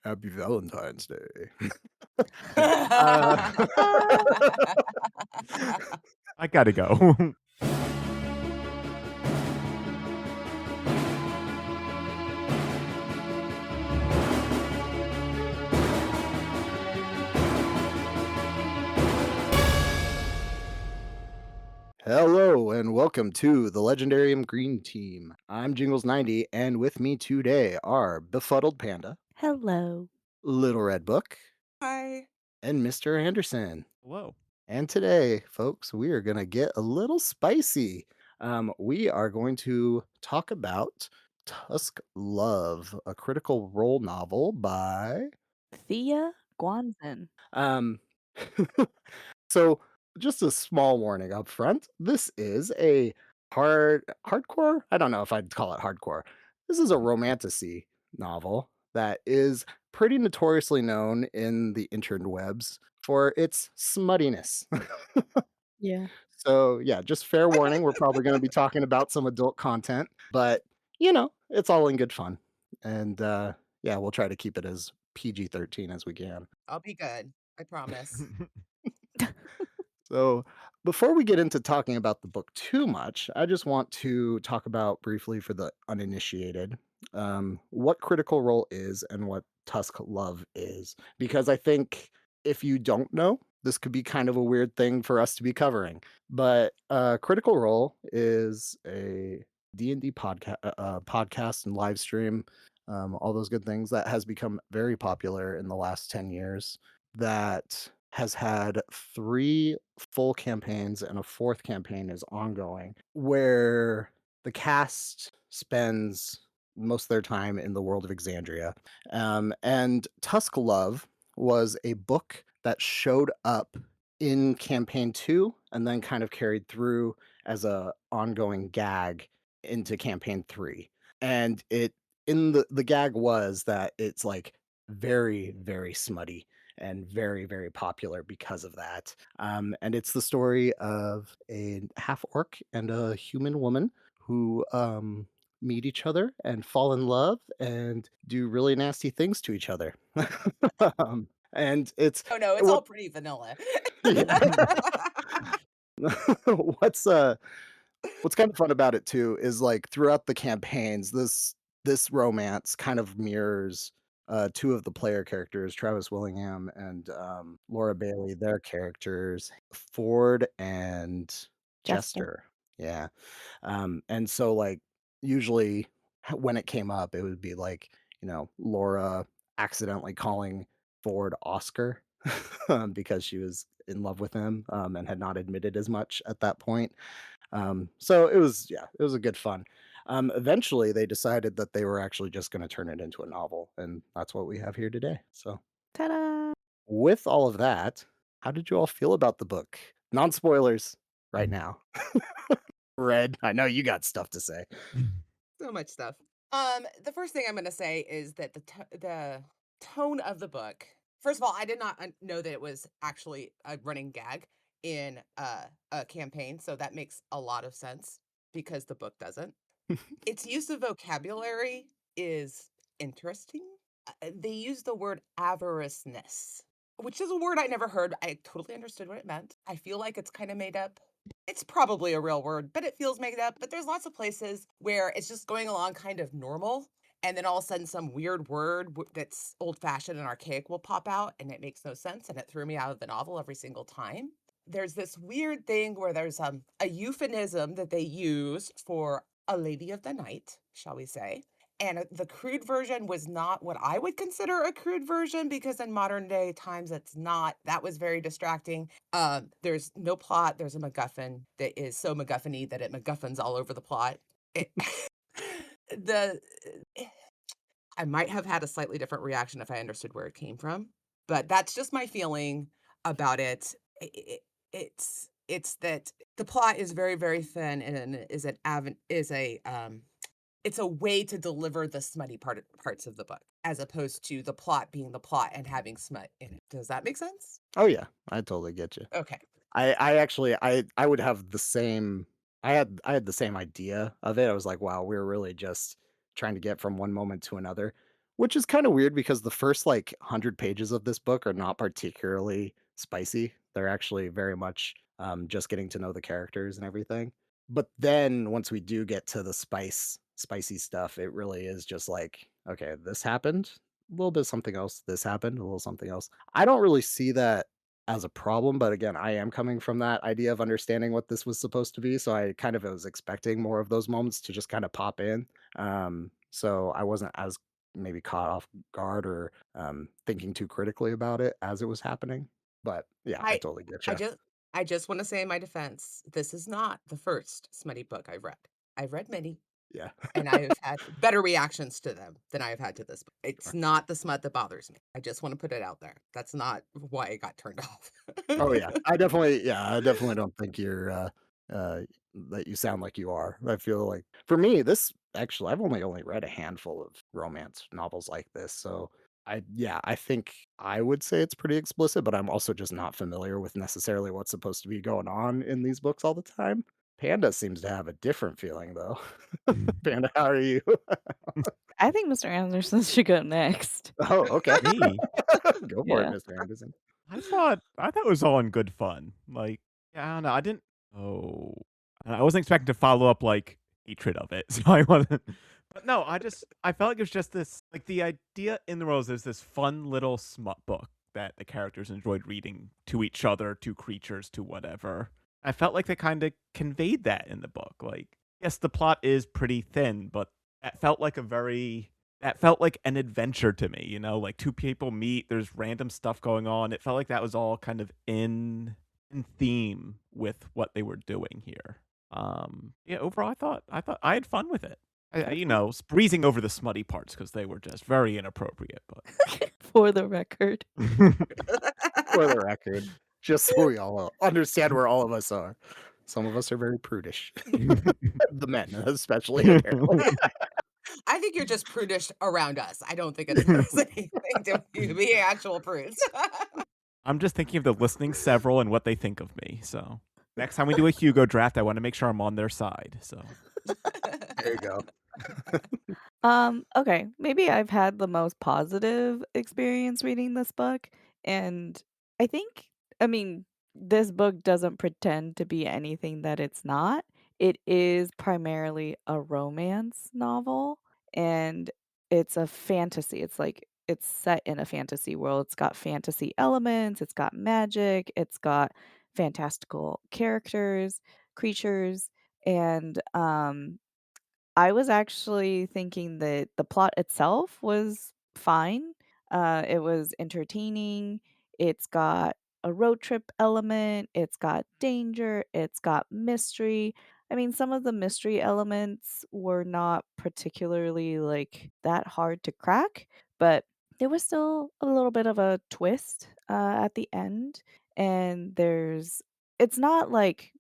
Happy Valentine's Day. uh, I gotta go. Hello and welcome to the Legendarium Green Team. I'm Jingles90, and with me today are Befuddled Panda, Hello. Little Red Book, Hi. and Mr. Anderson. Hello. And today, folks, we are going to get a little spicy. We are going to talk about Tusk Love, a critical role novel by Thea Guanzon. Um, so just a small warning up front. This is a hardcore. I don't know if I'd call it hardcore. This is a romantasy novel that is pretty notoriously known in the interwebs for its smuttiness. Yeah. So yeah, just fair warning. We're probably going to be talking about some adult content, but it's all in good fun. And yeah, we'll try to keep it as PG-13 as we can. I'll be good. I promise. So, before we get into talking about the book too much, I just want to talk about briefly for the uninitiated what Critical Role is and what Tusk Love is. Because I think if you don't know, this could be kind of a weird thing for us to be covering. But Critical Role is a D&D podcast and live stream, all those good things that has become very popular in the last 10 years that has had 3 full campaigns and a 4th campaign is ongoing, where the cast spends most of their time in the world of Exandria. And Tusk Love was a book that showed up in campaign 2 and then kind of carried through as a ongoing gag into campaign 3. And it in the gag was that it's like very, very smutty and very, very popular because of that. And it's the story of a half orc and a human woman who meet each other and fall in love and do really nasty things to each other. And it's Oh, no, it's what all pretty vanilla. yeah. what's What's kind of fun about it too is like throughout the campaigns, this romance kind of mirrors 2 of the player characters, Travis Willingham and Laura Bailey, their characters, Ford and Jester. Jester. Yeah. And so like usually when it came up, it would be like, Laura accidentally calling Ford Oscar because she was in love with him and had not admitted as much at that point. So it was a good fun. Eventually, they decided that they were actually just going to turn it into a novel, and that's what we have here today. So, Ta-da! with all of that, how did you all feel about the book? Non spoilers right now. Red, I know you got stuff to say. So much stuff. The first thing I'm gonna say is that the tone of the book. First of all, I did not know that it was actually a running gag in a campaign, so that makes a lot of sense because the book doesn't. Its use of vocabulary is interesting. They use the word avariceness, which is a word I never heard. I totally understood what it meant. I feel like it's kind of made up. It's probably a real word, but it feels made up. But there's lots of places where it's just going along kind of normal. And then all of a sudden, some weird word that's old fashioned and archaic will pop out, and it makes no sense. And it threw me out of the novel every single time. There's this weird thing where there's a euphemism that they use for a lady of the night, shall we say. And the crude version was not what I would consider a crude version because in modern day times it's not. That was very distracting. There's no plot. There's a MacGuffin that is so MacGuffin-y that it MacGuffins all over the plot. It, the I might have had a slightly different reaction if I understood where it came from, but that's just my feeling about it. It's that the plot is very, very thin and it's a way to deliver the smutty parts of the book, as opposed to the plot being the plot and having smut in it. Does that make sense? Oh yeah, I totally get you. Okay. I actually I would have the same I had the same idea of it. I was like, wow, we're really just trying to get from one moment to another. Which is kinda weird because the first, like, 100 pages of this book are not particularly spicy. They're actually very much, just getting to know the characters and everything. But then once we do get to the spicy stuff, it really is just like, "Okay, this happened, a little bit of something else, this happened, a little something else." I don't really see that as a problem, but again, I am coming from that idea of understanding what this was supposed to be, so I kind of was expecting more of those moments to just kinda pop in. So I wasn't as maybe caught off guard or, thinking too critically about it as it was happening. But yeah, I I totally get I you. just I just wanna say in my defense, this is not the first smutty book I've read. I've read many, Yeah. and I've had better reactions to them than I have had to this book. It's Sure. not the smut that bothers me. I just wanna put it out there. That's not why I got turned off. Oh, yeah, I definitely don't think you're, uh, that you sound like you are. I feel like for me, this actually I've only read a handful of romance novels like this, so I think I would say it's pretty explicit, but I'm also just not familiar with necessarily what's supposed to be going on in these books all the time. Panda seems to have a different feeling, though. Panda, how are you? I think Mr. Anderson should go next. Oh, okay. Me? Go for it, Yeah. Mr. Anderson. I thought it was all in good fun. Like, yeah, I don't know. I didn't. Oh, I wasn't expecting to follow up like hatred of it, so I wasn't. But no, I felt like it was just this like the idea in the rose is this fun little smut book that the characters enjoyed reading to each other, to creatures, to whatever. I felt like they kind of conveyed that in the book. Like, yes, the plot is pretty thin, but that felt like a very that felt like an adventure to me, like two people meet, there's random stuff going on. It felt like that was all kind of in theme with what they were doing here. Yeah, overall I thought I had fun with it. Breezing over the smutty parts because they were just very inappropriate, but For the record. For the record, just so we all understand where all of us are. Some of us are very prudish. The men, especially, apparently. I think you're just prudish around us. I don't think it has anything to be actual prudes. I'm just thinking of the listening several and what they think of me. So next time we do a Hugo draft, I want to make sure I'm on their side. So There you go. Okay, maybe I've had the most positive experience reading this book, and I think I mean, this book doesn't pretend to be anything that it's not. It is primarily a romance novel, and it's a fantasy. It's like it's set in a fantasy world. It's got fantasy elements, it's got magic, it's got fantastical characters, creatures, and I was actually thinking that the plot itself was fine. It was entertaining. It's got a road trip element. It's got danger. It's got mystery. I mean, some of the mystery elements were not particularly like that hard to crack, but there was still a little bit of a twist at the end. And it's not like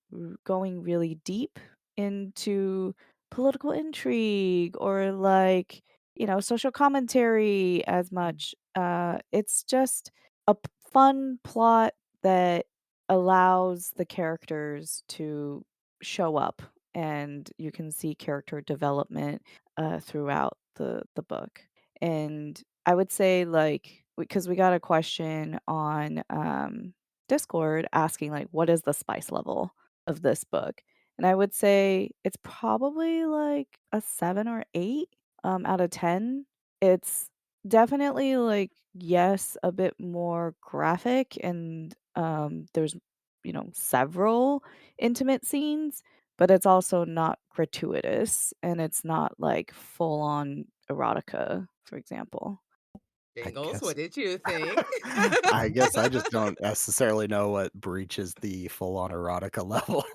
going really deep into political intrigue or like, social commentary as much. It's just a fun plot that allows the characters to show up and you can see character development throughout the book. And I would say like because we got a question on Discord asking like what is the spice level of this book? And I would say it's probably like a 7 or 8, out of 10. It's definitely like, yes, a bit more graphic and, there's, several intimate scenes, but it's also not gratuitous and it's not like full on erotica, for example. I Jingles, guess what did you think? I guess I just don't necessarily know what breaches the full-on erotica level,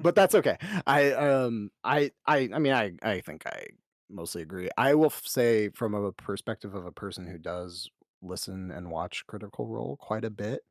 but that's okay. I mean, I think I mostly agree. I will say from a perspective of a person who does listen and watch Critical Role quite a bit,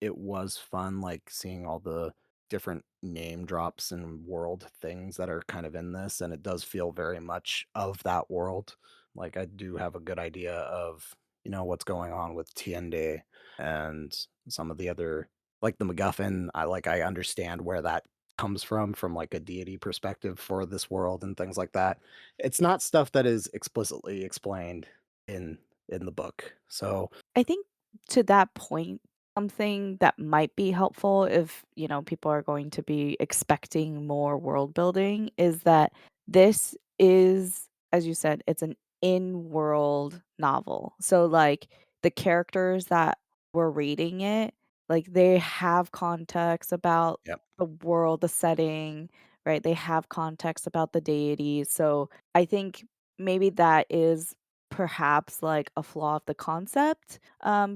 it was fun, like, seeing all the different name drops and world things that are kind of in this, and it does feel very much of that world. Like, I do have a good idea of, what's going on with Tiende and some of the other like, the MacGuffin, I understand where that comes from, like, a deity perspective for this world and things like that. It's not stuff that is explicitly explained in the book. So I think to that point, something that might be helpful if, people are going to be expecting more world building is that this is, as you said, it's an in-world novel. So like the characters that were reading it, like they have context about yep, the world, the setting, right? They have context about the deities. So I think maybe that is perhaps like a flaw of the concept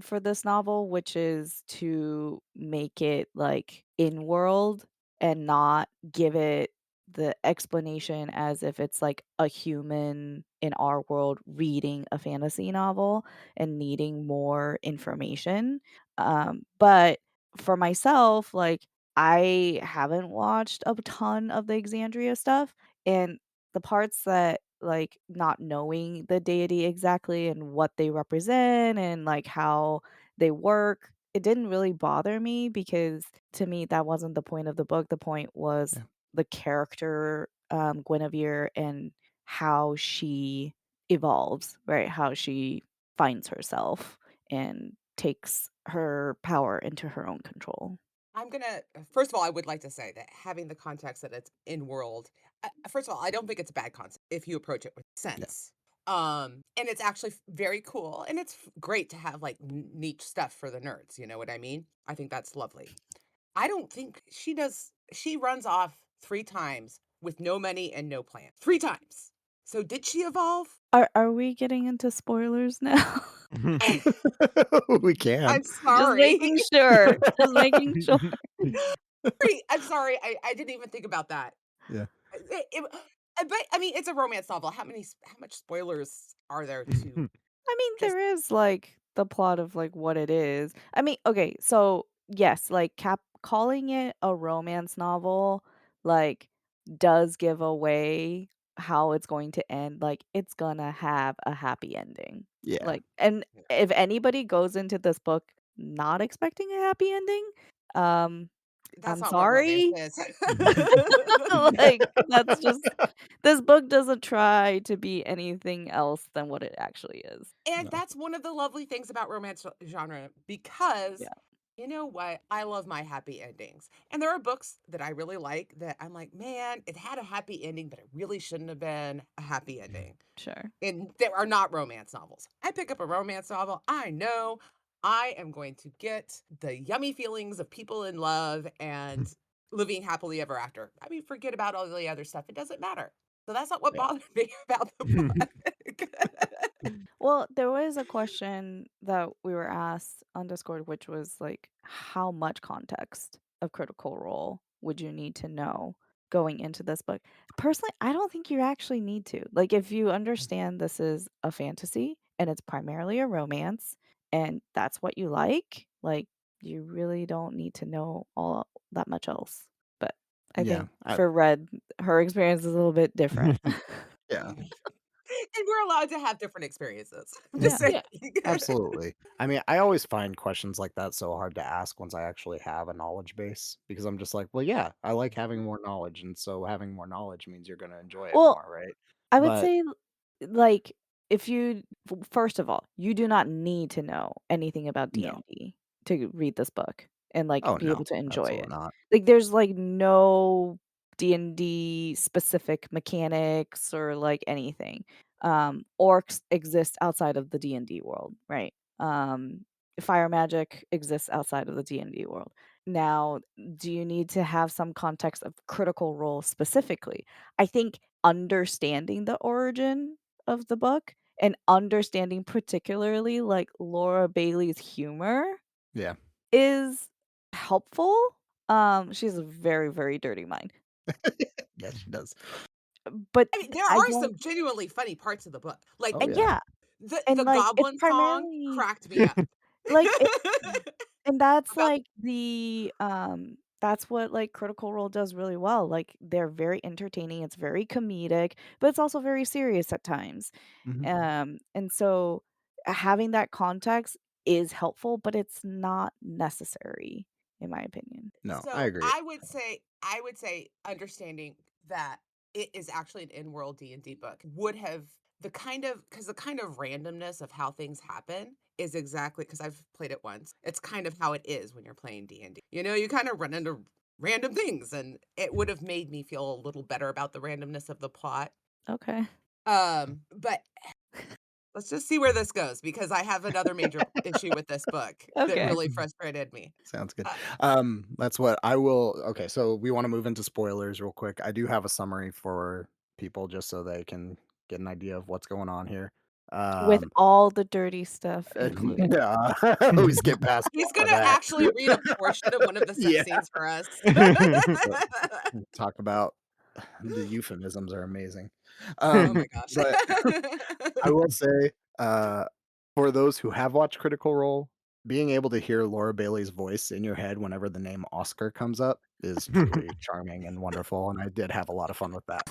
for this novel, which is to make it like in world and not give it the explanation as if it's like a human in our world reading a fantasy novel and needing more information. But for myself, like I haven't watched a ton of the Exandria stuff, and the parts that like not knowing the deity exactly and what they represent and like how they work, it didn't really bother me because to me that wasn't the point of the book. The point was yeah, the character Guinevere and how she evolves, right? How she finds herself and takes her power into her own control. I'm gonna first of all, I would like to say that having the context that it's in world, first of all, I don't think it's a bad concept if you approach it with yeah, sense. And it's actually very cool, and it's great to have like neat stuff for the nerds. You know what I mean? I think that's lovely. I don't think she does. She runs off 3 times with no money and no plan. 3 times. So did she evolve? Are we getting into spoilers now? we can. I'm Just sorry. making sure. Just making sure. Sorry, I'm sorry. I didn't even think about that. Yeah, But I mean, it's a romance novel. How much spoilers are there to I mean, just there is like the plot of like what it is. I mean, okay, so yes, like calling it a romance novel like does give away how it's going to end. Like it's gonna have a happy ending. yeah. Like and if anybody goes into this book not expecting a happy ending, um that's I'm not what romance sorry. is. Like that's just this book doesn't try to be anything else than what it actually is. And No. that's one of the lovely things about romance genre because Yeah. you know what? I love my happy endings. And there are books that I really like that I'm like, man, it had a happy ending, but it really shouldn't have been a happy ending. Sure. And there are not romance novels. I pick up a romance novel, I know I am going to get the yummy feelings of people in love and living happily ever after. I mean, forget about all the other stuff. It doesn't matter. So that's not what Yeah. bothered me about the book. Well, there was a question that we were asked on Discord, which was like, how much context of Critical Role would you need to know going into this book? Personally, I don't think you actually need to. Like, if you understand this is a fantasy and it's primarily a romance and that's what you like, you really don't need to know all that much else. But I Yeah. think for Red, her experience is a little bit different. Yeah. And we're allowed to have different experiences. I'm just Yeah. saying. Absolutely. I mean, I always find questions like that so hard to ask once I actually have a knowledge base because I'm just like, well, yeah, I like having more knowledge. And so having more knowledge means you're going to enjoy it Well, more, right? I would But say, like, if you first of all, you do not need to know anything about no. D&D to read this book and, like, Oh, be no. able to enjoy Absolutely it. not. Like, there's, like, no D&D specific mechanics or, like, anything. Orcs exist outside of the D&D world, right? Fire magic exists outside of the D&D world. Now, do you need to have some context of Critical Role specifically? I think understanding the origin of the book and understanding particularly like Laura Bailey's humor Yeah. is helpful. She has a very, very dirty mind. Yes, she does. But I mean, there I are don't some genuinely funny parts of the book. Like Oh, yeah. yeah, the and like it's goblin song primarily cracked me up. like and that's About like that's what like Critical Role does really well. Like they're very entertaining, it's very comedic, but it's also very serious at times. Mhm. And so having that context is helpful, but it's not necessary in my opinion. No, I so agree. I would say understanding that it is actually an in-world D&D book would have the kind of randomness of how things happen is exactly because I've played it once. It's kind of how it is when you're playing D&D. You know, you kind of run into random things, and it would have made me feel a little better about the randomness of the plot. Okay. But let's just see where this goes because I have another major issue with this book that Okay. really frustrated me. Sounds good. Uh, That's what I will. Okay, so we want to move into spoilers real quick. I do have a summary for people just so they can get an idea of what's going on here. With Um, all the dirty stuff included. yeah, we skip past a He's lot of gonna that. actually read a portion of one of the sex Yeah, scenes for us. but talk about the euphemisms are amazing. Oh my gosh. But I will say, for those who have watched Critical Role, being able to hear Laura Bailey's voice in your head whenever the name Oscar comes up is truly charming and wonderful, and I did have a lot of fun with that.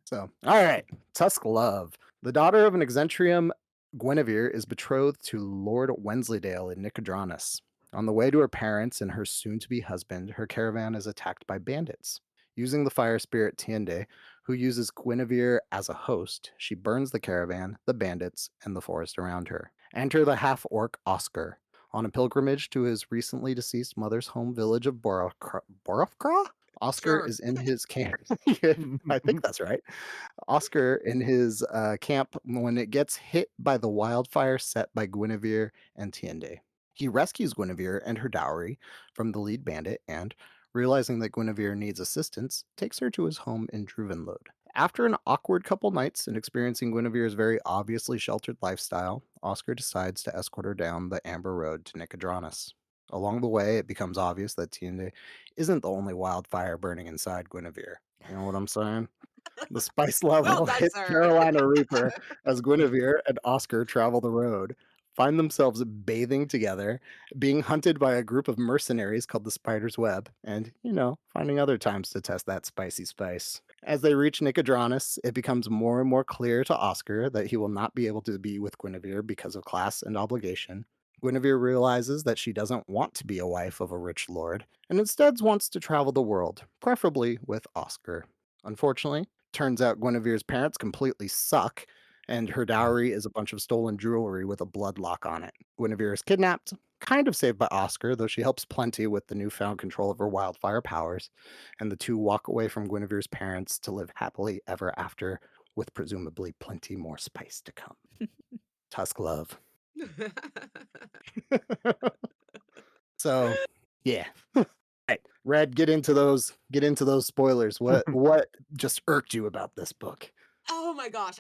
So, all right, Tusk Love. The daughter of an Exandrium, Guinevere is betrothed to Lord Wensleydale in Nicodranus. On the way to her parents and her soon-to-be husband, her caravan is attacked by bandits. Using the fire spirit Tiende, who uses Guinevere as a host, she burns the caravan, the bandits, and the forest around her. Enter the half-orc Oscar. On a pilgrimage to his recently deceased mother's home village of Borofkra? Oscar Sure. is in his camp. I think that's right. Oscar in his camp when it gets hit by the wildfire set by Guinevere and Tiende. He rescues Guinevere and her dowry from the lead bandit and, realizing that Guinevere needs assistance, takes her to his home in Druvenlode. After an awkward couple nights and experiencing Guinevere's very obviously sheltered lifestyle, Oscar decides to escort her down the Amber Road to Nicodranus. Along the way, it becomes obvious that Tiende isn't the only wildfire burning inside Guinevere. You know what I'm saying? The spice Well level done, hits sir. Carolina Reaper as Guinevere and Oscar travel the road, find themselves bathing together, being hunted by a group of mercenaries called the Spider's Web, and, finding other times to test that spicy spice. As they reach Nicodranus, it becomes more and more clear to Oscar that he will not be able to be with Guinevere because of class and obligation. Guinevere realizes that she doesn't want to be a wife of a rich lord, and instead wants to travel the world, preferably with Oscar. Unfortunately, turns out Guinevere's parents completely suck, and her dowry is a bunch of stolen jewelry with a blood lock on it. Guinevere is kidnapped, kind of saved by Oscar, though she helps plenty with the newfound control of her wildfire powers, and the two walk away from Guinevere's parents to live happily ever after, with presumably plenty more spice to come. Tusk Love. So, yeah. Right. Red, get into those spoilers. What just irked you about this book? Oh my gosh.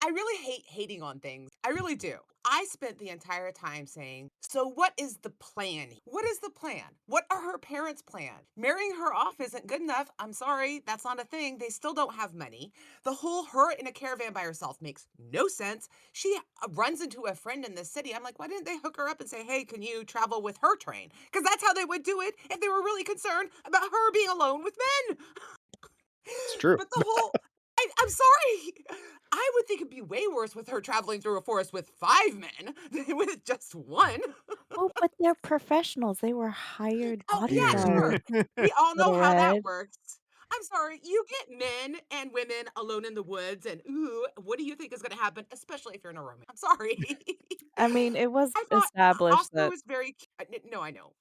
I really hate hating on things. I really do. I spent the entire time saying, so what is the plan? What is the plan? What are her parents' plan? Marrying her off isn't good enough. I'm sorry, that's not a thing. They still don't have money. The whole her in a caravan by herself makes no sense. She runs into a friend in the city. I'm like, why didn't they hook her up and say, hey, can you travel with her train? Because that's how they would do it if they were really concerned about her being alone with men. It's true. But the whole I'm sorry. I would think it'd be way worse with her traveling through a forest with 5 men than with just 1. Oh, but they're professionals. They were hired Oh, yeah, bodyguards, sure. We all know Little how that Red. works. I'm sorry, you get men and women alone in the woods and, ooh, what do you think is gonna happen, especially if you're in a romance? I'm sorry. I mean, it was I thought established Oscar that was very no, I know.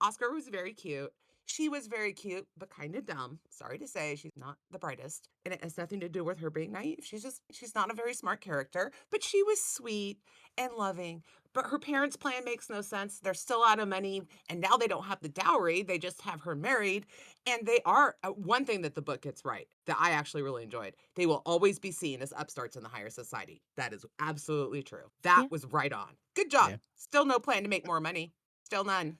Oscar was very cute. She was very cute, but kind of dumb. Sorry to say, she's not the brightest. And it has nothing to do with her being naive. She's not a very smart character, but she was sweet and loving. But her parents' plan makes no sense. They're still out of money, and now they don't have the dowry. They just have her married. And they are one thing that the book gets right that I actually really enjoyed. They will always be seen as upstarts in the higher society. That is absolutely true. That yeah. was right on. Good job. Yeah. Still no plan to make more money. Still none.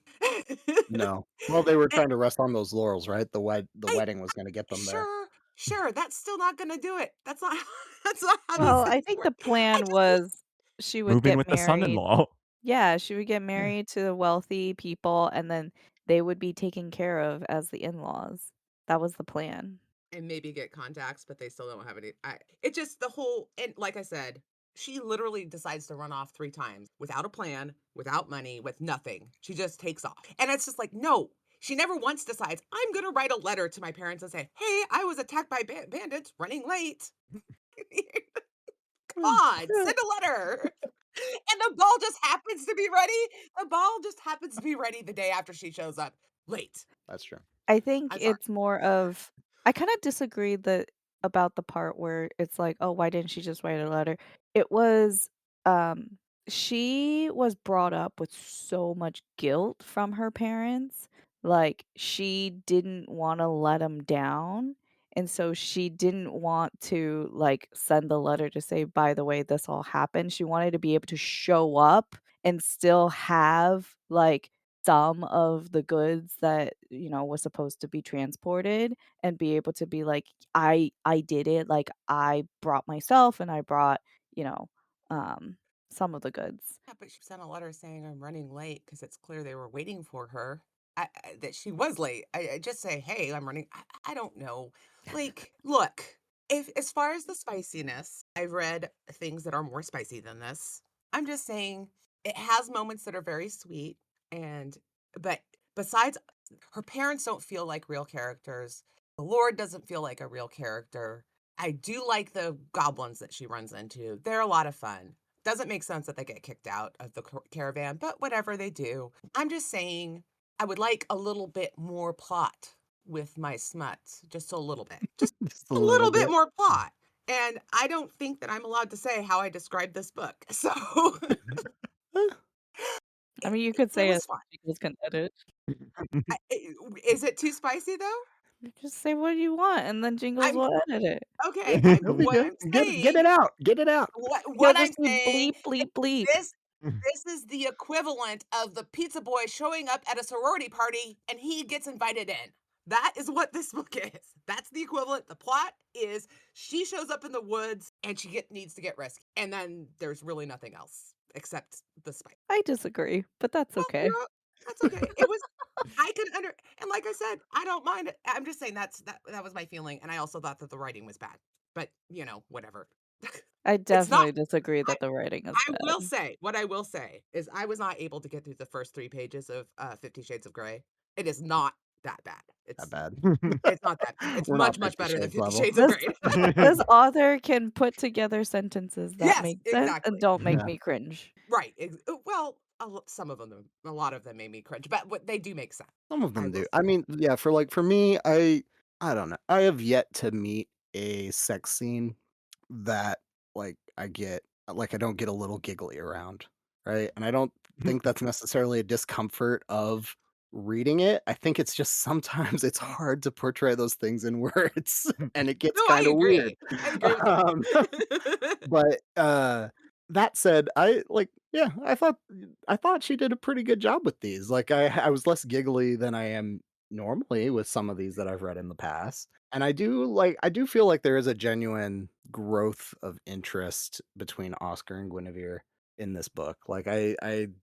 No. Well, they were And trying to rest on those laurels, right? The I wedding was going to get them there. sure, that's still not gonna do it. That's not that's not how these Well, I things think the work. I plan just think was she would Moving get with the married. son-in-law. Yeah, she would get Yeah. married to the wealthy people, and then they would be taken care of as the in-laws. That was the plan. and maybe get contacts, but they still don't have any. It just the whole and like I said, she literally decides to run off 3 times without a plan, without money, with nothing. She just takes off. And it's just like, no, She never once decides, I'm going to write a letter to my parents and say, hey, I was attacked by bandits running late. Come on, send a letter. And the ball just happens to be ready. The ball just happens to be ready the day after she shows up late. That's true. I think I'm sorry. it's more of I kinda disagree about the part where it's like, "Oh, why didn't she just write a letter?" It was, um she was brought up with so much guilt from her parents, like, she didn't wanna let let 'em down, and so she didn't want to, like, send a letter to say, "By the way, this all happened." She wanted to be able to show up and still have, like, some of the goods that, was supposed to be transported and be able to be like, I did it, like, I brought myself and I brought, you know, um, some of the goods. Yeah, but she sent a letter saying I'm running late because it's clear they were waiting for her. That she was late. I just say, hey, I'm running. I don't know. Like, look, if as far as the spiciness, I've read things that are more spicy than this. I'm just saying it has moments that are very sweet, and but besides, her parents don't feel like real characters. The Lord doesn't feel like a real character. I do like the goblins that she runs into. They're a lot of fun. Doesn't make sense that they get kicked out of the caravan, but whatever they do. I'm just saying I would like a little bit more plot with my smuts, just a little bit. Just Just a a little little bit bit. more plot. And I don't think that I'm allowed to say how I describe this book. So I it, mean, you could it say it, was fun. people can edit. Is it too spicy though? You just say what you want, and then Jingles I'm will edit it. okay. It'll be What good. I'm Get it saying, out. Get it out. He'll what I'm just be saying bleep, bleep, bleep. this this is the equivalent of the pizza boy showing up at a sorority party and he gets invited in. That is what this book is. That's the equivalent. The plot is she shows up in the woods and needs to get rescued. And then there's really nothing else except the spice. I disagree, but that's Well, okay. that's okay. It was I can and like I said, I don't mind it. I'm just saying that was my feeling. And I also thought that the writing was bad. But whatever. I It's not definitely disagree that the writing is I will bad. say, what I will say is I was not able to get through the first 3 pages of, 50 Shades of Grey. It is not that bad. That bad. It's not that bad. It's We're much, not much 50 better than Shades 50 level. Shades of This Grey. this author can put together sentences that Yes, make sense and exactly. don't make Yeah. me cringe. Right, well, some of them a lot of them made me cringe, but what they do make sense. Some of I them will do. say I mean, yeah, for me, I don't know. I have yet to meet a sex scene that like I don't get a little giggly around, right? And I don't think that's necessarily a discomfort of reading it. I think it's just sometimes it's hard to portray those things in words and it gets No, kind of weird. I agree with that. Um, but that said, I thought she did a pretty good job with these. Like I was less giggly than I am normally with some of these that I've read in the past. And I do feel like there is a genuine growth of interest between Oscar and Guinevere in this book. Like I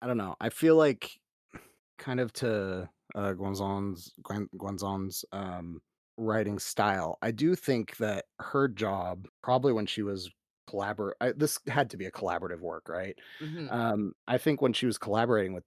don't know. I feel like kind of to Guanzon's writing style. I do think that her job, probably when she was this had to be a collaborative work, right? Mhm. I think when she was collaborating with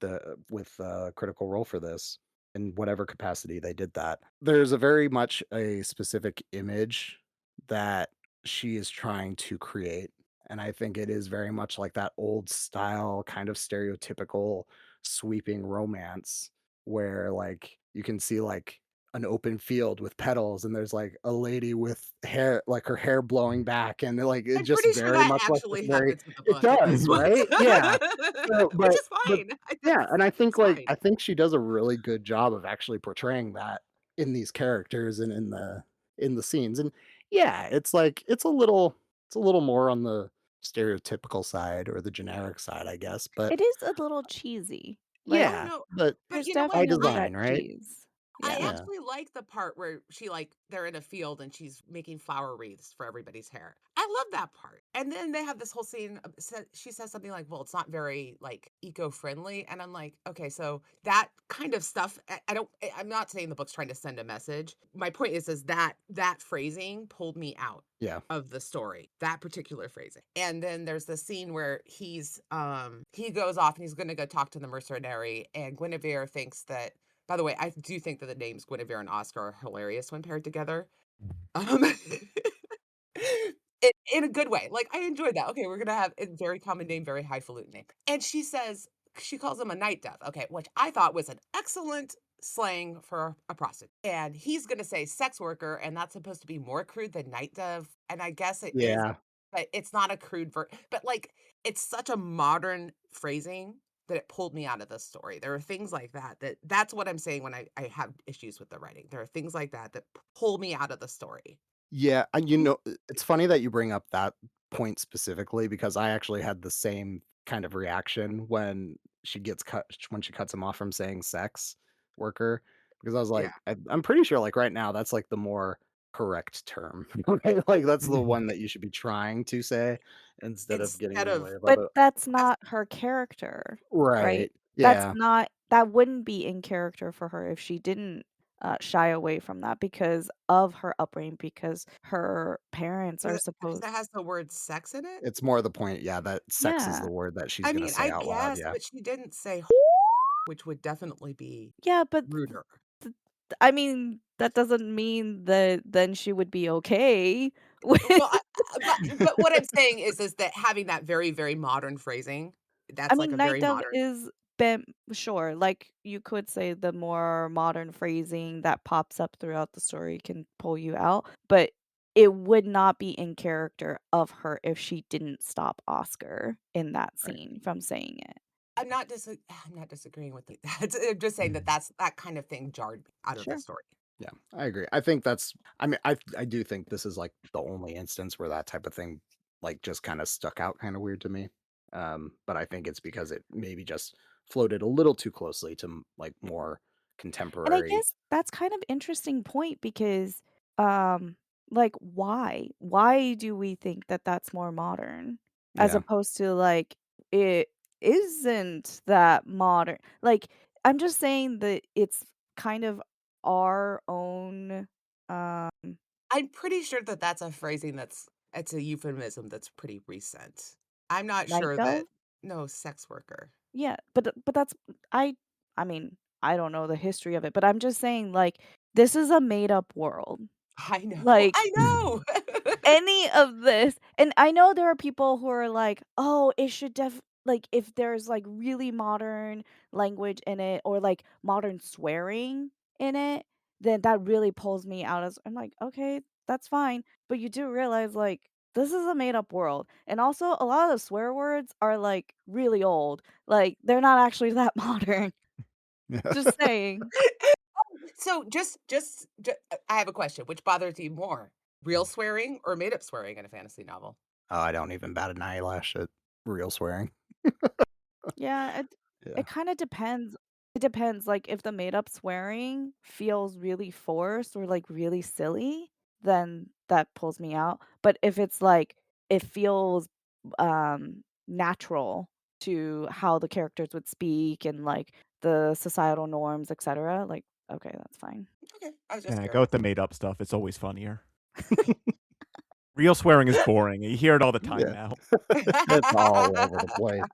Critical Role for this, in whatever capacity they did that, there's a very much a specific image that she is trying to create. And I think it is very much like that old style, kind of stereotypical sweeping romance where like you can see like an open field with petals and there's like a lady with hair like her hair blowing back and like it I'm just pretty sure very that much like this actually very happens in the it book at this does, point. right? Yeah. So Which is but fine. yeah, and That's fine. I think she does a really good job of actually portraying that in these characters and in the scenes. And yeah, it's like it's a little more on the stereotypical side or the generic side, I guess. But It is a little cheesy. Like, Oh, yeah, no. but But there's you know what? by definitely I that design, right? cheese. I Yeah. Yeah. actually like the part where they're in a field and she's making flower wreaths for everybody's hair. I love that part. And then they have this whole scene. She says something like, "Well, it's not very like eco-friendly," and I'm like, okay, so that kind of stuff. I don't. I'm not saying the book's trying to send a message. My point is that phrasing pulled me out Yeah. of the story, that particular phrasing. And then there's the scene where he goes off and he's going to go talk to the mercenary, and Guinevere thinks that By the way, I do think that the names Guinevere and Oscar are hilarious when paired together. Um, in a good way. Like, I enjoyed that. Okay, we're gonna have a very common name, very highfalutin name. And she calls him a night dove, okay, which I thought was an excellent slang for a prostitute. And he's gonna say sex worker, and that's supposed to be more crude than night dove. And I guess it is, Yeah. but it's not a crude but like it's such a modern phrasing that it pulled me out of the story. There are things like that's what I'm saying when I have issues with the writing. There are things like that that pull me out of the story. Yeah, and it's funny that you bring up that point specifically because I actually had the same kind of reaction when she cuts him off from saying sex worker because I was Yeah. like, I'm pretty sure like right now that's like the more correct term, right? Like that's the one that you should be trying to say instead of getting Instead in the of way of But other. that's as not her character, right? Right. That's Yeah. not that wouldn't be in character for her if she didn't, shy away from that because of her upbringing, because her parents are because supposed. it has the word sex in it? It's more the point, yeah, that sex is Yeah. the word that she's I gonna mean, say I out loud, guess, yeah. but she didn't say which would definitely be Yeah, but ruder. th I mean, that doesn't mean that then she would be okay with. Well, but what I'm saying is that having that very, very modern phrasing, I that's like mean, a Night very Dove modern. is been sure, like, you could say the more modern phrasing that pops up throughout the story can pull you out, but it would not be in character of her if she didn't stop Oscar in that Right. scene from saying it. I'm not disagreeing with it. I'm just saying that that kind of thing jarred me out of the Sure. story. Yeah, I agree. I mean, I do think this is like the only instance where that type of thing like just kind of stuck out kind of weird to me. But I think it's because it maybe just floated a little too closely to like more And I contemporary. guess that's kind of interesting point because, um, like, why? Why do we think that that's more modern as Yeah. opposed to like it isn't that modern? Like, I'm just saying that it's kind of our own I'm pretty sure that that's a phrasing it's a euphemism that's pretty recent. I'm not night sure that dove. no, sex worker. Yeah, but that's I I mean, I don't know the history of it, but I'm just saying like this is a made up world. I know, Like I know. any of this and I know there are people who are like, "Oh, it should like, if there's, like, really modern language in it or, like, modern swearing in it, then that really pulls me out as." I'm like, "Okay, that's fine." But you do realize, like, this is a made up world, and also a lot of the swear words are, like, really old. Like, they're not actually that modern. Yeah. Just saying. So I have a question. Which bothers you more? Real swearing or made up swearing in a fantasy novel? Oh, I don't even bat an eyelash at real swearing. Yeah, Yeah. it kinda depends. It depends, like, if the made up swearing feels really forced or, like, really silly, then that pulls me out, but if it's, like, it feels, natural to how the characters would speak and, like, the societal norms, etcetera, like, okay, that's fine. Okay, I was just Yeah, go curious. with the made up stuff. It's always funnier. Real swearing is boring. You hear it all the time Yeah. now. It's all over the place.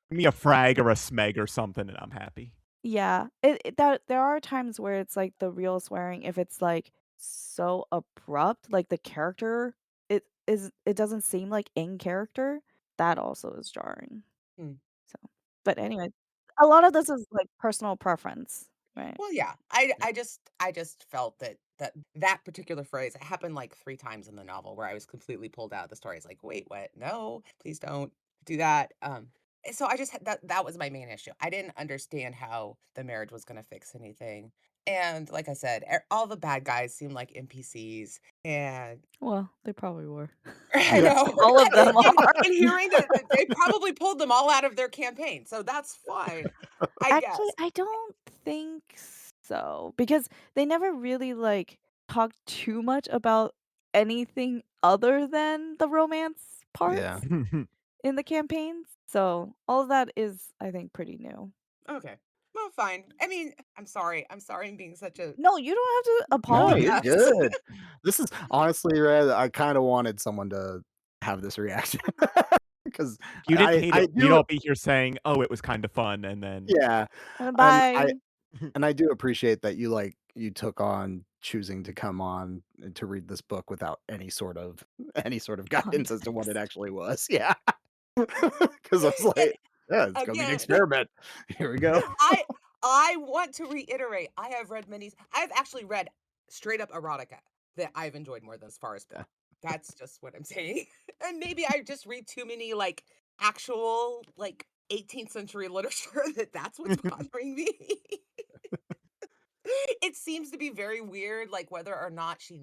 Give me a frag or a smeg or something, and I'm happy. Yeah, it that there are times where it's, like, the real swearing, if it's, like, so abrupt, like, the character it doesn't seem like in character, that also is jarring, Hmm. so but anyway, a lot of this is, like, personal preference, right? Well, yeah. I just felt that particular phrase, it happened like 3 times in the novel where I was completely pulled out of the story. It's like, "Wait, what? No, please don't do that." So I just had that was my main issue. I didn't understand how the marriage was gonna fix anything. And like I said, all the bad guys seem like NPCs, and Well, they probably were. I Yeah. know. All of them And are. and hearing that they probably pulled them all out of their campaign, so that's fine, I Actually, guess. I don't think so, because they never really, like, talked too much about anything other than the romance Yeah. parts. In the campaigns, so all of that is, I think, pretty new. Okay. Well, fine. I mean, I'm sorry. I'm sorry I'm being such a No, you don't have to No, goofy you're apologize. mess. good. This is honestly, Red, I kinda wanted someone to have this reaction because If you didn't hate I it, we'd do all be here saying, "Oh, it was kinda fun," and then yeah, I Bye. And I do appreciate that you took on choosing to come on and to read this book without any sort of guidance as to what it Context. actually was. Yeah. 'Cause I was And like, "Yeah, it's gonna be an again, experiment. Here we go." I I want to reiterate, I've actually read straight up erotica that I've enjoyed more than as far as Yeah. plot. That's just what I'm saying. And maybe I just read too many, like, actual, like, 18th century literature that's what's bothering me. It seems to be very weird, like, whether or not she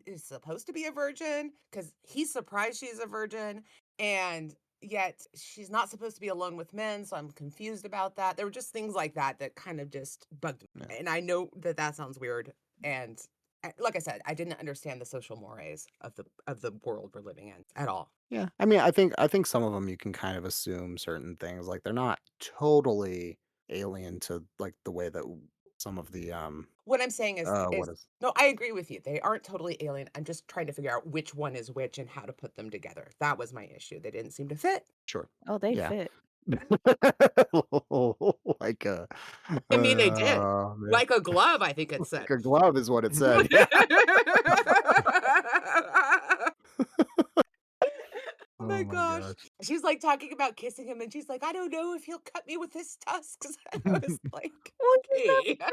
is supposed to be a virgin, because he's surprised she's a virgin, and yet she's not supposed to be alone with men, so I'm confused about that. There were just things like that that kind of just bugged Yeah. me, and I know that that sounds weird, and, like I said, I didn't understand the social mores of the world we're living in at all. Yeah. I mean, I think some of them you can kind of assume certain things, like, they're not totally alien to, like, the way that some of the, What I'm saying what is is no, I agree with you. They aren't totally alien. I'm just trying to figure out which one is which and how to put them together. That was my issue. They didn't seem to fit. sure. Oh, they Yeah. fit. Like I mean, they did. man, Like a glove, I think it said. like a glove is what it said. Yeah. Oh Oh my my gosh. gosh. She's, like, talking about kissing him, and she's like, "I don't know if he'll cut me with his tusks." And I was like, Well, he's not "Okay." And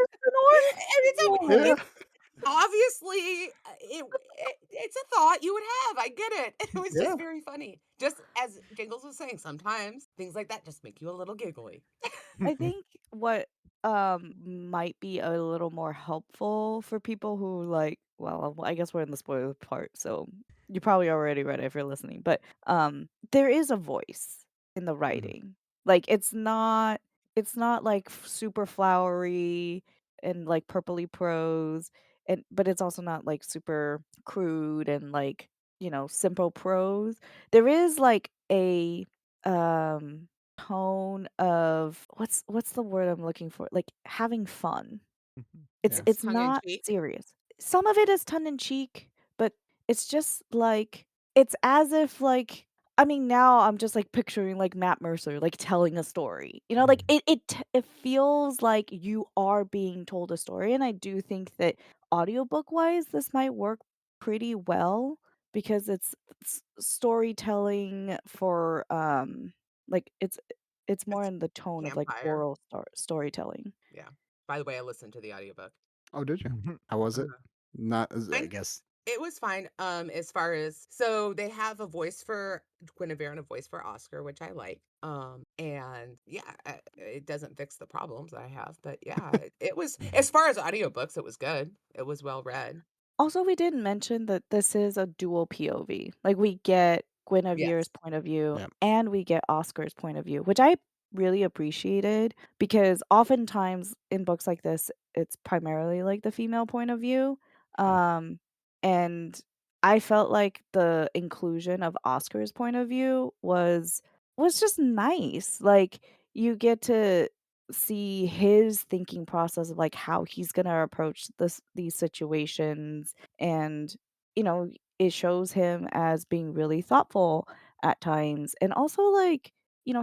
just an Yeah. orc. obviously, it's a thought you would have, I get it. It was Yeah. just very funny. Just as Jingles was saying, sometimes things like that just make you a little giggly. I think what might be a little more helpful for people who like well, I guess we're in the spoiler part, so you probably already read it if you're listening, but there is a voice in the Mhm. writing. Like it's not like super flowery and like purpley prose and but it's also not like super crude and like, simple prose. There is like a um tone of what's the word I'm looking for? Like, having fun. It's Yeah. It's it's tongue in not cheek. serious. Some of it is tongue in cheek, but it's just like it's as if like I mean, now I'm just like picturing like Matt Mercer like telling a story. Like Mhm. it feels like you are being told a story, and I do think that audiobook wise this might work pretty well because it's storytelling for like it's more It's in the tone of like vampire. oral storytelling. Yeah. By the way, I listened to the audiobook. Oh, did you? Mhm. How was it? Uh-huh. Not as I Fine. guess. It was fine, as far as so they have a voice for Guinevere and a voice for Oscar, which I like, and yeah, it doesn't fix the problems I have, but yeah, it was as far as audiobooks, it was good. It was well read. Also, we didn't mention that this is a dual POV. Like, we get Guinevere's Yes. point of view Yeah. and we get Oscar's point of view, which I really appreciated because oftentimes in books like this, it's primarily like the female point of view. Yeah. Um, and I felt like the inclusion of Oscar's point of view was just nice. Like, you get to see his thinking process of like how he's going to approach these situations and you know it shows him as being really thoughtful at times and also like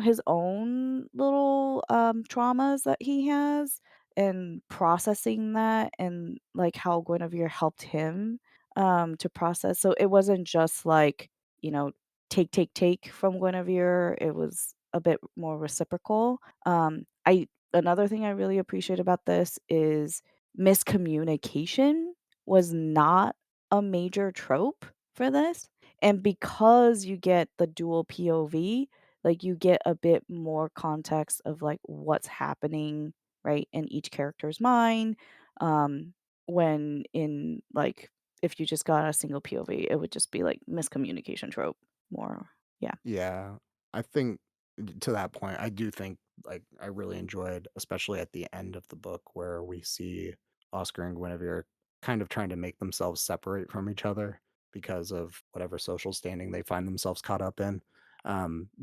his own little traumas that he has and processing that and like how Guinevere helped him to process so it wasn't just like you know take from Guinevere, it was a bit more reciprocal. I Another thing I really appreciate about this is miscommunication was not a major trope for this, and because you get the dual POV, like, you get a bit more context of, like, what's happening, right, in each character's mind, when in, like, if you just got a single POV, it would just be, like, miscommunication trope more. Yeah. Yeah. I think to that point, I do think like I really enjoyed, especially at the end of the book where we see Oscar and Guinevere kind of trying to make themselves separate from each other because of whatever social standing they find themselves caught up in.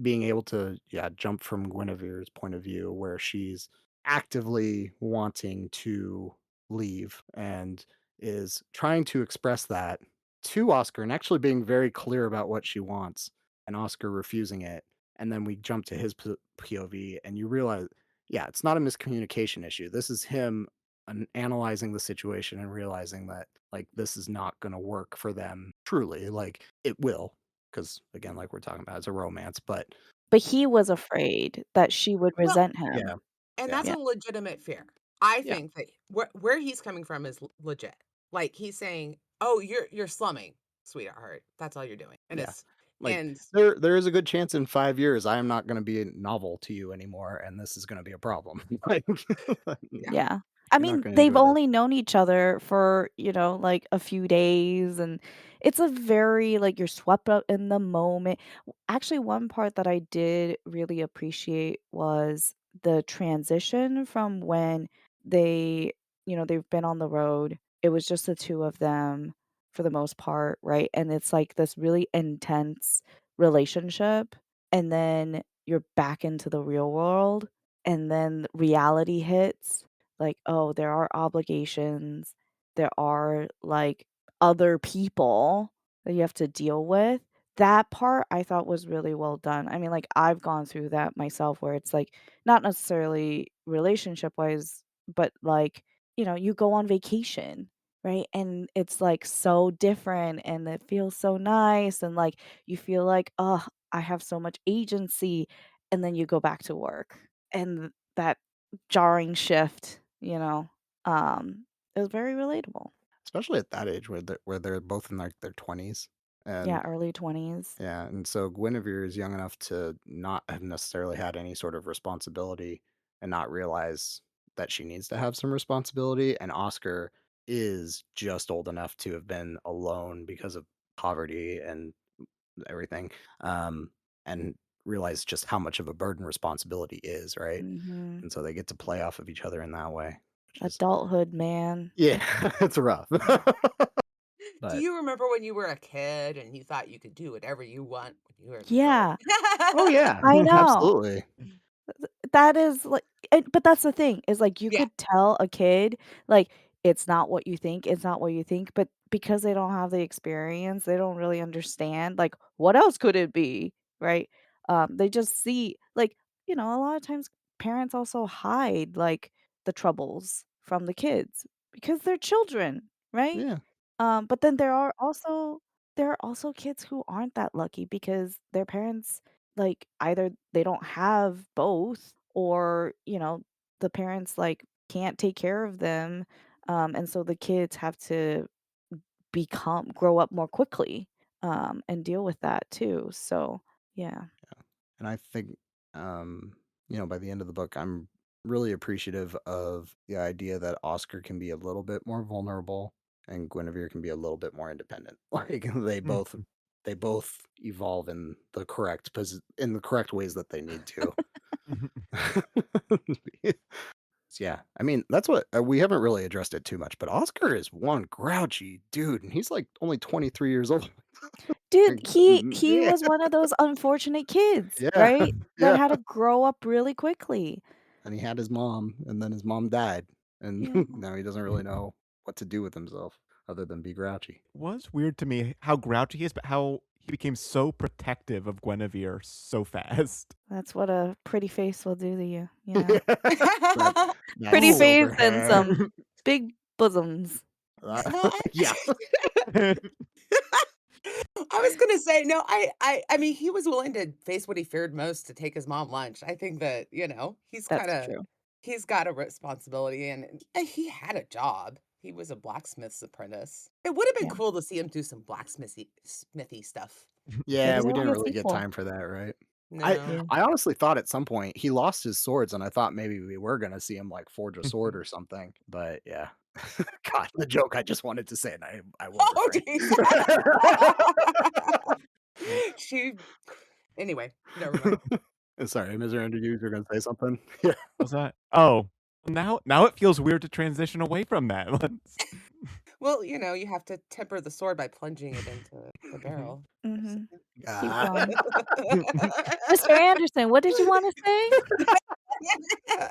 Being able to, yeah, jump from Guinevere's point of view where she's actively wanting to leave and is trying to express that to Oscar and actually being very clear about what she wants and Oscar refusing it, and then we jump to his POV, and you realize, yeah, it's not a miscommunication issue. This is him analyzing the situation and realizing that like this is not going to work for them truly. Like it will, because again, like we're talking about, it's a romance, but But he was afraid that she would Well, resent him. yeah, and yeah, that's Yeah. a legitimate fear. I yeah, think that where he's coming from is legit. Like he's saying, "Oh, you're slumming, sweetheart. That's all you're doing." And yeah. it's Like and there is a good chance in 5 years I am not going to be novel to you anymore, and this is going to be a problem. Like yeah. Yeah. I you're not mean, going to they've enjoy this. only known each other for, like a few days, and it's a very like you're swept up in the moment. Actually, one part that I did really appreciate was the transition from when they, they've been on the road. It was just the two of them for the most part, right? And it's like this really intense relationship, and then you're back into the real world, and then reality hits, like, oh, there are obligations, there are like other people that you have to deal with. That part I thought was really well done. I mean, like, I've gone through that myself where it's like not necessarily relationship wise, but like, you go on vacation, right? And it's like so different and it feels so nice. And like, you feel like, oh, I have so much agency. And then you go back to work. And that jarring shift, it was very relatable. Especially at that age where they're both in like their 20s. Yeah, And early 20s. yeah, and so Guinevere is young enough to not have necessarily had any sort of responsibility and not realize that she needs to have some responsibility. And Oscar is just old enough to have been alone because of poverty and everything, um, and realize just how much of a burden responsibility is, right? Mhm. And so they get to play off of each other in that way, which is Adulthood, man. yeah, it's rough. Do But you remember when you were a kid and you thought you could do whatever you want when you were an adult? Yeah, oh yeah, I know. absolutely. That is like but that's the thing, is like you Yeah. could tell a kid, like, it's not what you think, it's not what you think, but because they don't have the experience, they don't really understand, like, what else could it be, right? They just see like, a lot of times parents also hide, like, the troubles from the kids because they're children, right? Yeah, But then there are also kids who aren't that lucky because their parents, like, either they don't have both or, the parents, like, can't take care of them, and so the kids have to grow up more quickly, and deal with that too, so, yeah. and I think, by the end of the book, I'm really appreciative of the idea that Oscar can be a little bit more vulnerable and Guinevere can be a little bit more independent. Like they both evolve in the in the correct ways that they need to. Yeah, I mean that's what we haven't really addressed it too much, but Oscar is one grouchy dude, and he's like only 23 years old. Dude, Like, he yeah, was one of those unfortunate kids, yeah, right? That yeah. had to grow up really quickly. And he had his mom, and then his mom died, and Yeah. now he doesn't really know what to do with himself other than be grouchy. Was weird to me how grouchy he is, but how he became so protective of Guinevere so fast. That's what a pretty face will do to you, Yeah, that that Pretty Oh. face silver and hair. some big bosoms. Well, Yeah. I was gonna say, no, I mean, he was willing to face what he feared most to take his mom lunch. I think that, That's true. he's got a responsibility and he had a job. He was a blacksmith's apprentice. It would have been Yeah. cool to see him do some smithy stuff. Yeah, Maybe we there'll be didn't a really get sequel. time for that, right? I No. Yeah. I honestly thought at some point he lost his swords, and I thought maybe we were gonna see him, like, forge a sword or something, but yeah. God, the joke I just wanted to say, and I will Oh, refrain. jeez. She anyway, never mind. Sorry, Mr. you were gonna say something? Yeah. Was that? Oh, now it feels weird to transition away from that. Well, you have to temper the sword by plunging it into the barrel. Just Mhm. Keep Ah. going. Mr. Anderson, what did you wanna say? saying.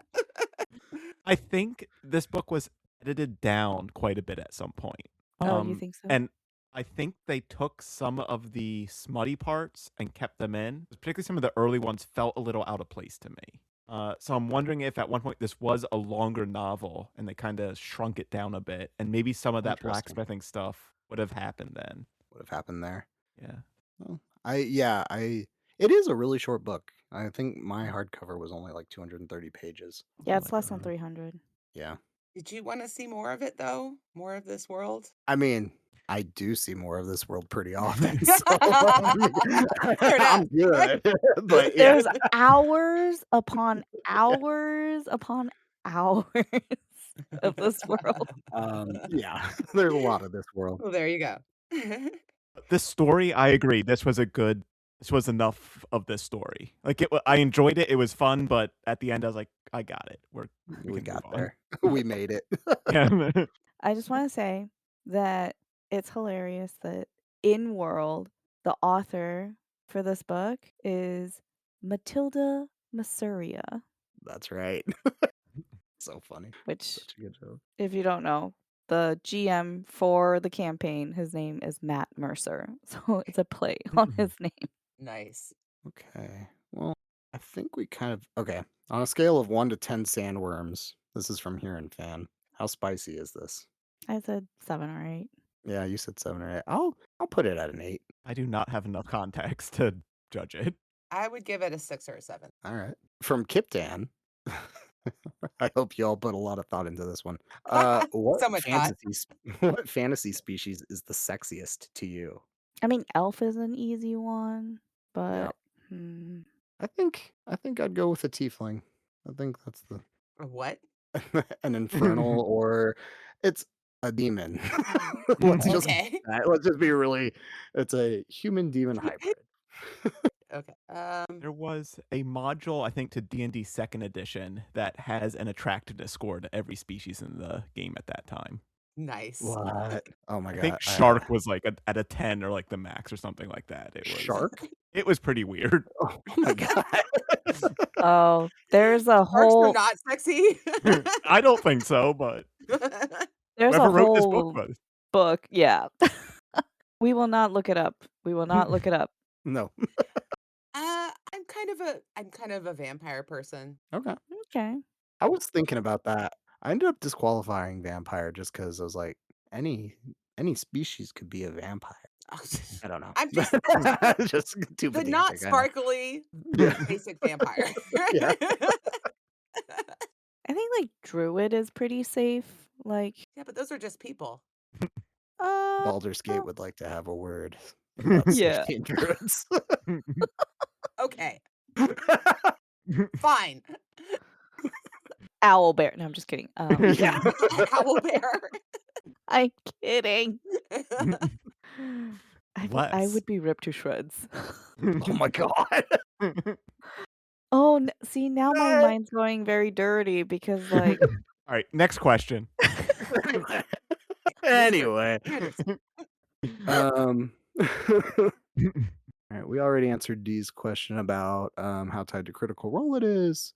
I think this book was edited down quite a bit at some point. Oh, you Um, think so? and I think they took some of the smutty parts and kept them in. Particularly some of the early ones felt a little out of place to me. So I'm wondering if at one point this was a longer novel and they kind of shrunk it down a bit, and maybe some of that Interesting. blacksmithing stuff would have happened then. What have happened there? Yeah. Well, it is a really short book. I think my hardcover was only like 230 pages. Yeah, I'm it's like, less than 300. yeah. Did you want to see more of it though? More of this world? I mean, I do see more of this world pretty often, so Fair enough. I'm good. But yeah, There's hours upon hours upon hours of this world. yeah, there's a lot of this world. Well, there you go. This story, I agree. This was enough of this story. Like I enjoyed it. It was fun, but at the end, I was like, I got it. We We can move got on. there. We made it. Yeah. I just want to say that it's hilarious that in world, the author for this book is Matilda Masuria, That's right. So funny. which, Such a good joke. if you don't know, the GM for the campaign, his name is Matt Mercer. So it's a play on his name. Nice. Okay. Well, I think we kind of okay. On a scale of 1 to 10 sandworms, this is from here in Fan. How spicy is this? I said 7 or 8. Yeah, you said 7 or 8. I'll put it at an 8. I do not have enough context to judge it. I would give it a 6 or a 7. All right. From Kiptan. I hope you all put a lot of thought into this one. What So much thought. what fantasy species is the sexiest to you? I mean, elf is an easy one, Yeah. but I think I'd go with a tiefling. I think that's the A what? an infernal or it's a demon. Let's just Okay. let's just be really it's a human demon hybrid. Okay. There was a module, I think, to D&D Second Edition that has an attractiveness score to every species in the game at that time. Nice. What? Oh my I god. think shark was like at a 10 or like the max or something like that. Shark? It was pretty weird. Oh my god. oh, there's a Sharks are whole not sexy. I don't think so, but there's whoever a wrote this book whole was. book. Yeah. We will not look it up. We will not look it up. No. I'm kind of a vampire person. Okay. Okay. I was thinking about that. I ended up disqualifying vampire just because I was like, any species could be a vampire. I don't know. I'm just just too the pedantic. not I know. sparkly Yeah. basic vampire. Yeah. I think like druid is pretty safe. Like Yeah, but those are just people. Baldur's Gate well, would like to have a word about Yeah. 16 druids. Okay, fine. owl bear. No, I'm just kidding. Yeah. Owl bear. I'm kidding. I Less. would be ripped to shreds. Oh my god. Oh, see, now my mind's going very dirty because, like, All right, next question. Anyway. Anderson. All right, we already answered Dee's question about how tied to Critical Role it is.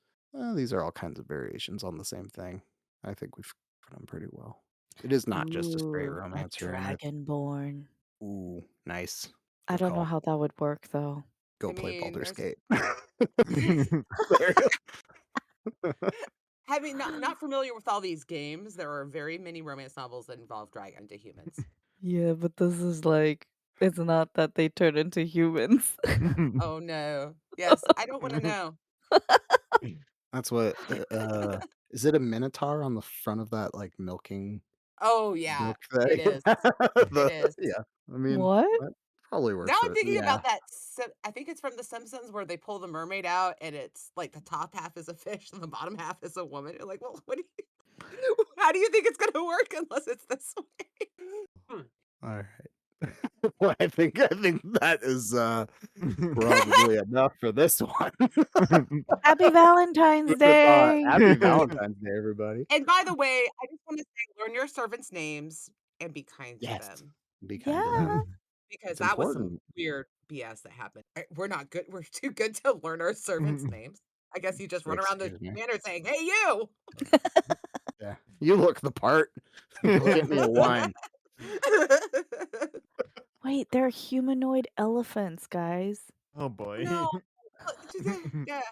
These are all kinds of variations on the same thing. I think we've put them pretty well. It is not just a straight ooh, a romancer. dragonborn. Ooh, nice. I Good don't know call. how that would work though. Go I play mean, Baldur's there's- Gate. Having not familiar with all these games, there are very many romance novels that involve dragon to humans. Yeah, but this is like, it's not that they turn into humans. Oh no. Yes, I don't want to know. That's what is it a minotaur on the front of that like milking Oh yeah, book that it is. It is. yeah. I mean What? that probably works Now for I'm it. thinking Yeah. about that. I think it's from The Simpsons where they pull the mermaid out, and it's like the top half is a fish and the bottom half is a woman. You're like, well, what do you? How do you think it's gonna work unless it's this way? All right. Well, I think that is probably enough for this one. Happy Valentine's Food for thought. Day. Happy Valentine's Day, everybody. And by the way, I just want to say, learn your servants' names and be kind to Yes. them Be kind to them. Yeah. because It's that was some important. weird BS that happened. We're not good. We're too good to learn our servants' names. I guess you just run around the Excuse me. manor saying, "Hey, you." Yeah. You look the part. Go get me a wine. Wait, they're humanoid elephants, guys. Oh boy. No. Yeah.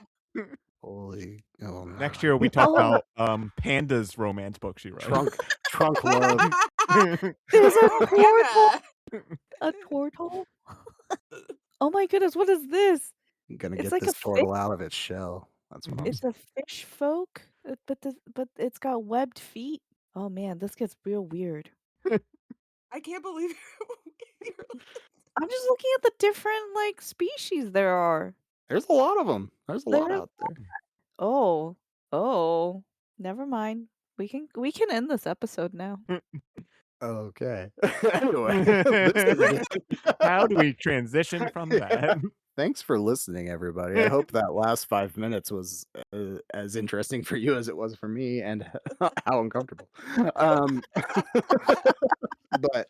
Oh Holy, oh no. Next year we talk Oh, about Panda's romance book she wrote. Trunk love. there's a turtle. Panda. A turtle? Oh my goodness, what is this? I'm gonna It's get like a this fish. turtle out of its shell. That's what I'm It's a fish folk, but it's got webbed feet. Oh man, this gets real weird. I can't believe you're I'm just looking at the different like species there are. There's a lot of them. There's a lot There. out there. Oh, oh, never mind. We can end this episode now. Okay. Anyway, this has been How do we transition from that? Thanks for listening, everybody. I hope that last 5 minutes was as interesting for you as it was for me, and how uncomfortable. Um, but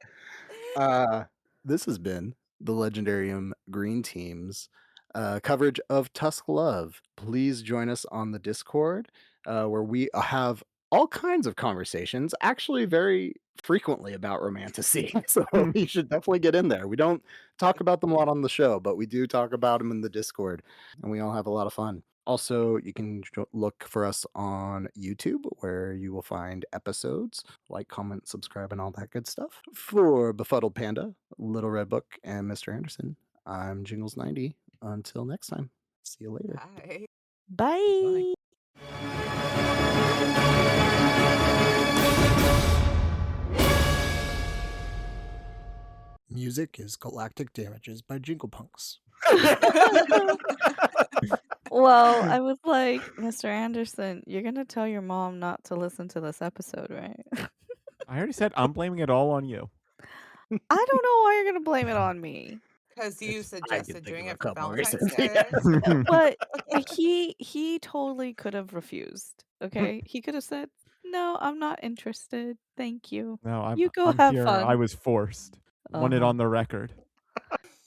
this has been the Legendarium Green Team's coverage of Tusk Love. Please join us on the Discord, where we have all kinds of conversations, actually very frequently about romantasy. So you should definitely get in there. We don't talk about them a lot on the show, but we do talk about them in the Discord, and we all have a lot of fun. Also, you can look for us on YouTube, where you will find episodes. Like, comment, subscribe, and all that good stuff. For Befuddled Panda, Little Red Book, and Mr. Anderson, I'm Jingles90. Until next time, see you later. Bye. Bye. Music is Galactic Damages by Jingle Punks. Well, I was like, Mr. Anderson, you're gonna tell your mom not to listen to this episode, right? I already said I'm blaming it all on you. I don't know why you're gonna blame it on me. Because you I can suggested think doing of a it for couple Valentine's reasons. Day. But he totally could have refused. Okay, he could have said, "No, I'm not interested. Thank you. No, You go I'm have here. I fun." was forced. Want it Uh-huh. on the record.